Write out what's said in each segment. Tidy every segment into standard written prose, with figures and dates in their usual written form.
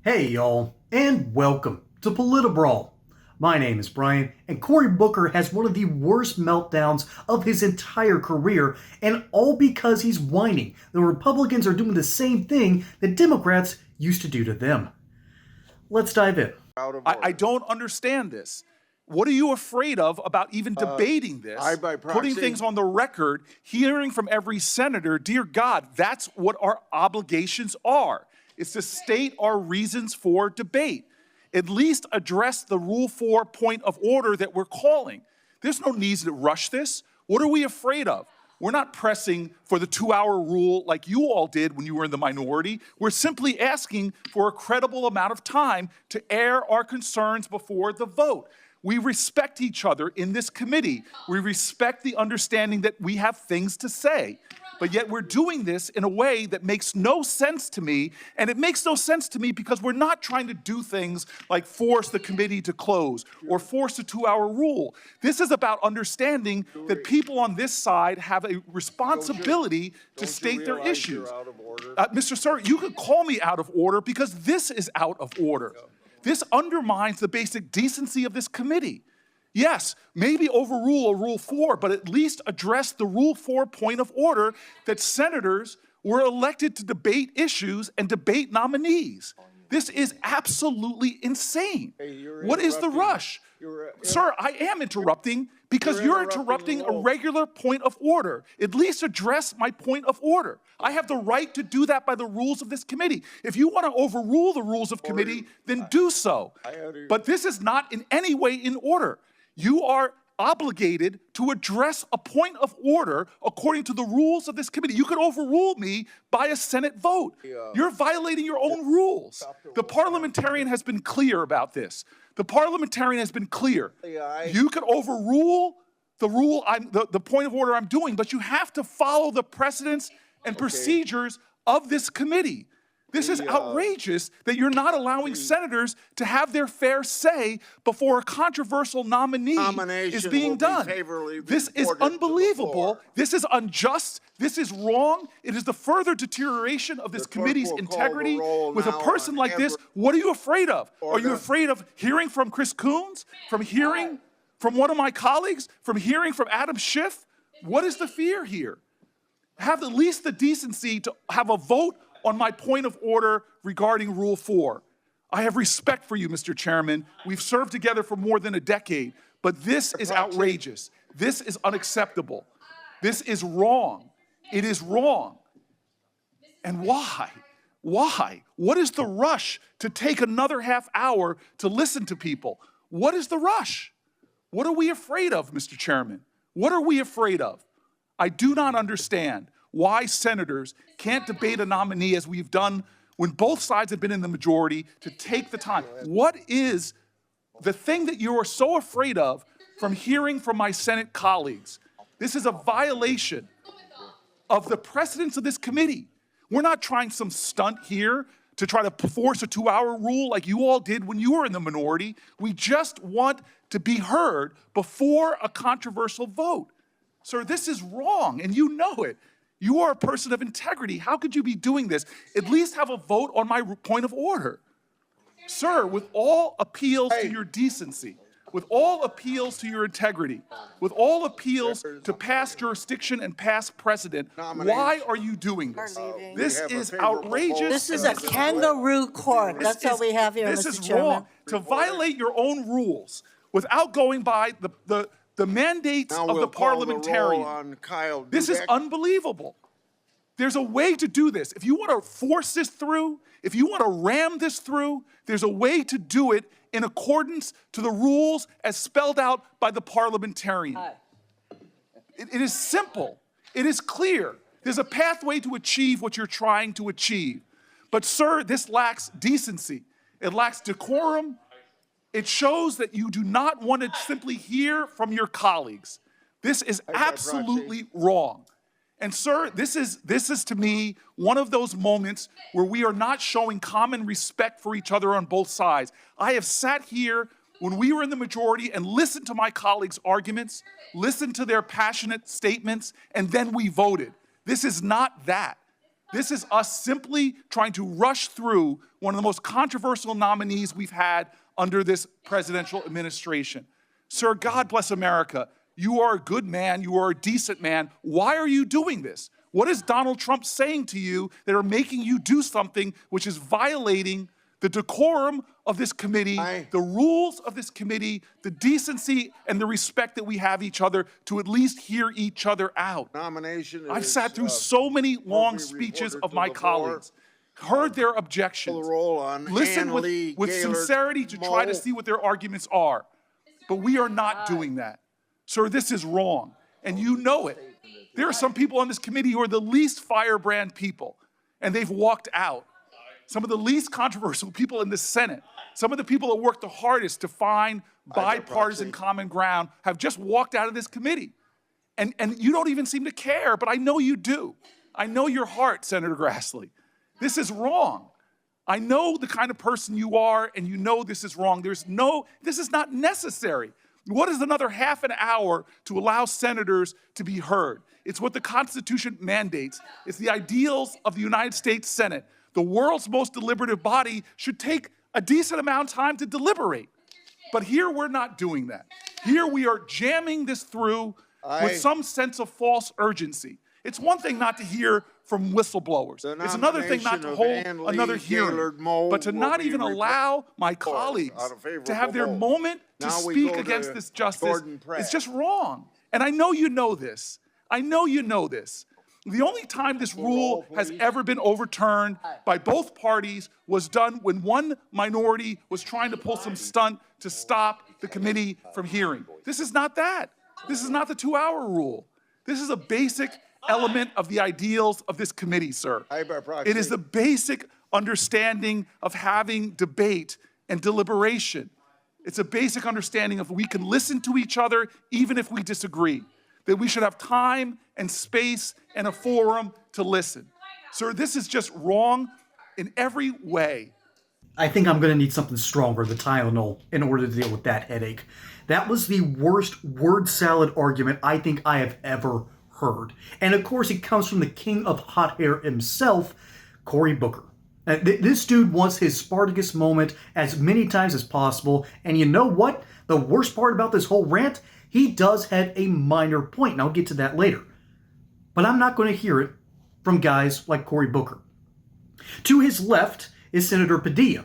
Hey y'all, and welcome to Politibrawl. My name is Brian, and Cory Booker has one of the worst meltdowns of his entire career, and all because he's whining the Republicans are doing the same thing that Democrats used to do to them. Let's dive in. I don't understand this. What are you afraid of about even debating this, putting things on the record, hearing from every senator? Dear God, that's what our obligations are. It's to state our reasons for debate. At least address the Rule 4 point of order that we're calling. There's no need to rush this. What are we afraid of? We're not pressing for the 2-hour rule like you all did when you were in the minority. We're simply asking for a credible amount of time to air our concerns before the vote. We respect each other in this committee. We respect the understanding that we have things to say. But yet we're doing this in a way that makes no sense to me, and it makes no sense to me because we're not trying to do things like force the committee to close or force a 2-hour rule. This is about understanding that people on this side have a responsibility to state their issues. Mr. Sir, you could call me out of order because this is out of order. This undermines the basic decency of this committee. Yes, maybe overrule a Rule 4, but at least address the Rule 4 point of order that senators were elected to debate issues and debate nominees. This is absolutely insane. What is the rush? Sir, I am interrupting because you're interrupting a regular point of order. At least address my point of order. I have the right to do that by the rules of this committee. If you want to overrule the rules of committee, then do so. But this is not in any way in order. You are obligated to address a point of order according to the rules of this committee. You could overrule me by a Senate vote. You're violating your own rules. The parliamentarian has been clear about this. The parliamentarian has been clear. You could overrule the point of order I'm doing, but you have to follow the precedents and procedures of this committee. This is outrageous that you're not allowing senators to have their fair say before a controversial nominee is being done. This is unbelievable. This is unjust. This is wrong. It is the further deterioration of this committee's integrity. With a person like this, what are you afraid of? Are you afraid of hearing from Chris Coons? From hearing from one of my colleagues? From hearing from Adam Schiff? What is the fear here? Have at least the decency to have a vote on my point of order regarding Rule 4. I have respect for you, Mr. Chairman. We've served together for more than a decade, but this is outrageous. This is unacceptable. This is wrong. It is wrong. And why? Why? What is the rush to take another half hour to listen to people? What is the rush? What are we afraid of, Mr. Chairman? What are we afraid of? I do not understand why senators can't debate a nominee as we've done when both sides have been in the majority to take the time. What is the thing that you are so afraid of from hearing from my Senate colleagues? This is a violation of the precedents of this committee. We're not trying some stunt here to try to force a 2-hour rule like you all did when you were in the minority. We just want to be heard before a controversial vote. Sir, this is wrong, and you know it. You are a person of integrity. How could you be doing this? At least have a vote on my point of order. Sir, with all appeals to your decency, with all appeals to your integrity, with all appeals to past jurisdiction and past precedent, why are you doing this? This is outrageous. This is a kangaroo court. That's all we have here, Mr. Chairman. This is wrong. To violate your own rules without going by the mandates of the parliamentarian. This is unbelievable. There's a way to do this. If you want to force this through, if you want to ram this through, there's a way to do it in accordance to the rules as spelled out by the parliamentarian. It is simple. It is clear. There's a pathway to achieve what you're trying to achieve. But sir, this lacks decency. It lacks decorum. It shows that you do not want to simply hear from your colleagues. This is absolutely wrong. And sir, this is to me one of those moments where we are not showing common respect for each other on both sides. I have sat here when we were in the majority and listened to my colleagues' arguments, listened to their passionate statements, and then we voted. This is not that. This is us simply trying to rush through one of the most controversial nominees we've had under this presidential administration. Sir, God bless America. You are a good man. You are a decent man. Why are you doing this? What is Donald Trump saying to you that are making you do something which is violating the decorum of this committee, the rules of this committee, the decency and the respect that we have each other to at least hear each other out? I've sat through so many long speeches of my colleagues, heard their objections, listened with sincerity to try to see what their arguments are. But we are not doing that. Sir, this is wrong, and you know it. There are some people on this committee who are the least firebrand people, and they've walked out. Some of the least controversial people in the Senate, some of the people that work the hardest to find bipartisan common ground have just walked out of this committee. And you don't even seem to care, but I know you do. I know your heart, Senator Grassley. This is wrong. I know the kind of person you are, and you know this is wrong. This is not necessary. What is another half an hour to allow senators to be heard? It's what the Constitution mandates. It's the ideals of the United States Senate. The world's most deliberative body should take a decent amount of time to deliberate. But here we're not doing that. Here we are jamming this through with some sense of false urgency. It's one thing not to hear from whistleblowers. It's another thing not to hold another hearing, but to not even allow my colleagues to have their moment to speak against this justice is just wrong. And I know you know this. I know you know this. The only time this rule has ever been overturned by both parties was done when one minority was trying to pull some stunt to stop the committee from hearing. This is not that. This is not the 2-hour rule. This is a basic element of the ideals of this committee, sir. It is the basic understanding of having debate and deliberation. It's a basic understanding of we can listen to each other even if we disagree, that we should have time and space and a forum to listen. Sir, this is just wrong in every way. I think I'm going to need something stronger than Tylenol in order to deal with that headache. That was the worst word salad argument I think I have ever heard. And of course, it comes from the king of hot air himself, Cory Booker. This dude wants his Spartacus moment as many times as possible. And you know what? The worst part about this whole rant, he does have a minor point, and I'll get to that later. But I'm not going to hear it from guys like Cory Booker. To his left is Senator Padilla,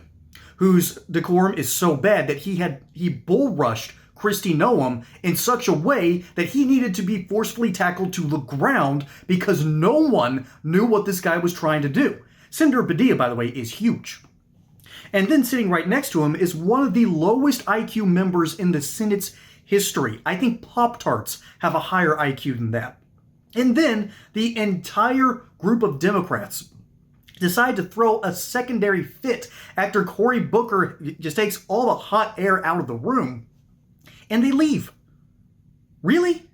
whose decorum is so bad that he bull rushed Kristi Noem in such a way that he needed to be forcefully tackled to the ground because no one knew what this guy was trying to do. Senator Padilla, by the way, is huge. And then sitting right next to him is one of the lowest IQ members in the Senate's history. I think Pop-Tarts have a higher IQ than that. And then the entire group of Democrats decide to throw a secondary fit after Cory Booker just takes all the hot air out of the room, and they leave. Really?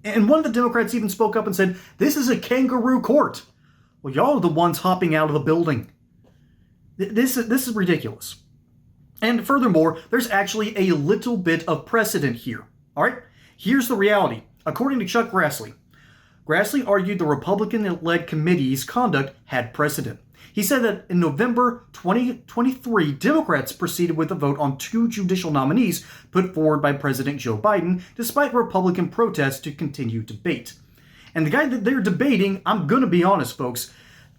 And one of the Democrats even spoke up and said, "This is a kangaroo court." Well, y'all are the ones hopping out of the building. This is ridiculous. And furthermore, there's actually a little bit of precedent here. All right? Here's the reality. According to Chuck Grassley, Grassley argued the Republican-led committee's conduct had precedent. He said that in November 2023, Democrats proceeded with a vote on 2 judicial nominees put forward by President Joe Biden, despite Republican protests to continue debate. And the guy that they're debating, I'm going to be honest, folks,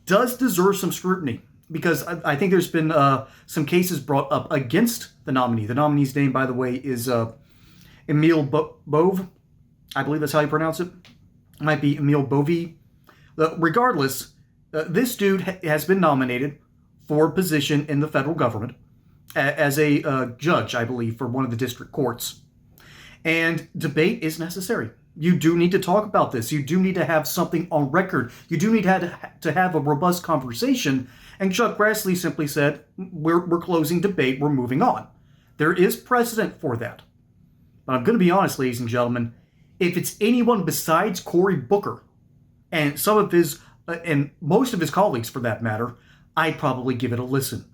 does deserve some scrutiny, because I think there's been some cases brought up against the nominee. The nominee's name, by the way, is Emile Bove. I believe that's how you pronounce it. It might be Emile Bovee. Regardless, this dude has been nominated for a position in the federal government as a judge, I believe, for one of the district courts. And debate is necessary. You do need to talk about this. You do need to have something on record. You do need to have a robust conversation. And Chuck Grassley simply said, we're closing debate, we're moving on. There is precedent for that. But I'm going to be honest, ladies and gentlemen, if it's anyone besides Cory Booker and some of his, and most of his colleagues for that matter, I'd probably give it a listen.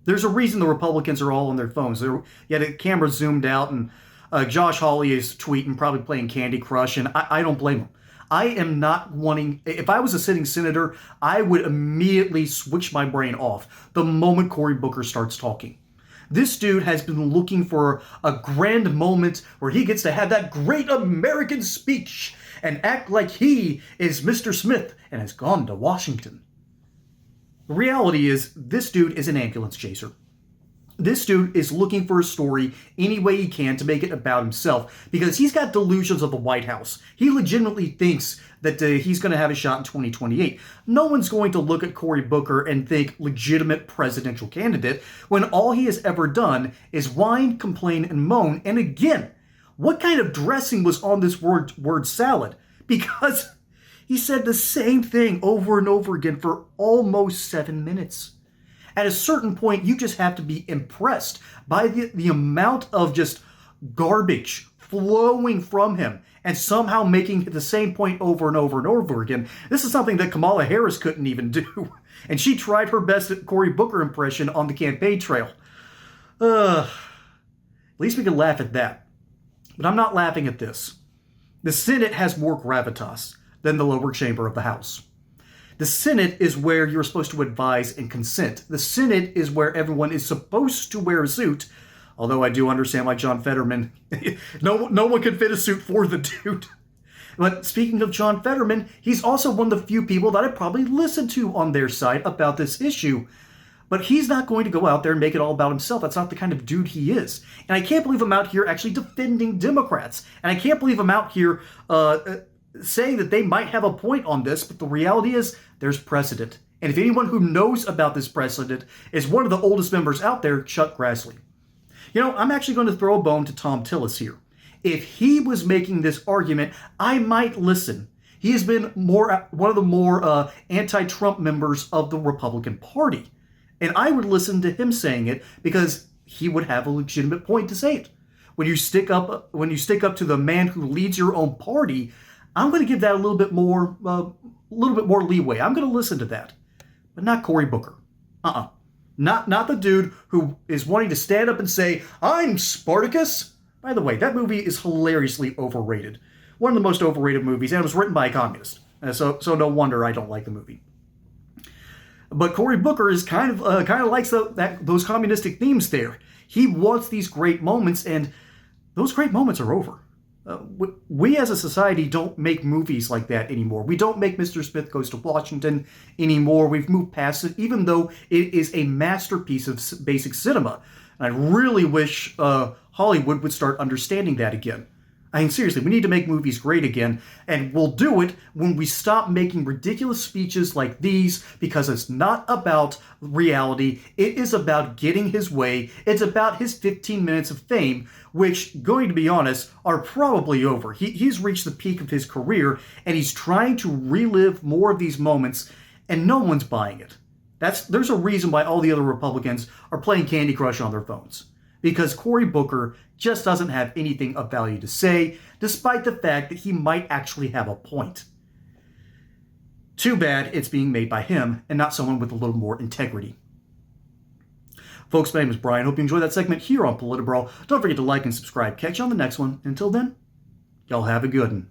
There's a reason the Republicans are all on their phones. You had a camera zoomed out, and Josh Hawley is tweeting, probably playing Candy Crush, and I don't blame him. I am not wanting, if I was a sitting senator, I would immediately switch my brain off the moment Cory Booker starts talking. This dude has been looking for a grand moment where he gets to have that great American speech and act like he is Mr. Smith and has gone to Washington. The reality is, this dude is an ambulance chaser. This dude is looking for a story any way he can to make it about himself because he's got delusions of the White House. He legitimately thinks that he's going to have a shot in 2028. No one's going to look at Cory Booker and think legitimate presidential candidate when all he has ever done is whine, complain, and moan. And again, what kind of dressing was on this word salad? Because he said the same thing over and over again for almost 7 minutes. At a certain point, you just have to be impressed by the amount of just garbage flowing from him and somehow making the same point over and over and over again. This is something that Kamala Harris couldn't even do. And she tried her best at Cory Booker impression on the campaign trail. At least we can laugh at that. But I'm not laughing at this. The Senate has more gravitas than the lower chamber of the House. The Senate is where you're supposed to advise and consent. The Senate is where everyone is supposed to wear a suit, although I do understand why John Fetterman, no one can fit a suit for the dude. But speaking of John Fetterman, he's also one of the few people that I probably listen to on their side about this issue. But he's not going to go out there and make it all about himself. That's not the kind of dude he is. And I can't believe I'm out here actually defending Democrats. And I can't believe I'm out here saying that they might have a point on this, but the reality is there's precedent. And if anyone who knows about this precedent is one of the oldest members out there, Chuck Grassley. You know, I'm actually going to throw a bone to Tom Tillis here. If he was making this argument, I might listen. He has been one of the more anti-Trump members of the Republican Party. And I would listen to him saying it because he would have a legitimate point to say it. When you stick up to the man who leads your own party, I'm going to give that a little bit more leeway. I'm going to listen to that, but not Cory Booker. Not the dude who is wanting to stand up and say, "I'm Spartacus." By the way, that movie is hilariously overrated. One of the most overrated movies, and it was written by a communist. So no wonder I don't like the movie. But Cory Booker is kind of likes those communistic themes there. He wants these great moments, and those great moments are over. We as a society don't make movies like that anymore. We don't make Mr. Smith Goes to Washington anymore. We've moved past it, even though it is a masterpiece of basic cinema. And I really wish Hollywood would start understanding that again. I mean, seriously, we need to make movies great again, and we'll do it when we stop making ridiculous speeches like these, because it's not about reality. It is about getting his way. It's about his 15 minutes of fame, which, going to be honest, are probably over. He's reached the peak of his career, and he's trying to relive more of these moments, and no one's buying it. There's a reason why all the other Republicans are playing Candy Crush on their phones. Because Cory Booker just doesn't have anything of value to say, despite the fact that he might actually have a point. Too bad it's being made by him and not someone with a little more integrity. Folks, my name is Brian. Hope you enjoyed that segment here on Politibrawl. Don't forget to like and subscribe. Catch you on the next one. Until then, y'all have a good one.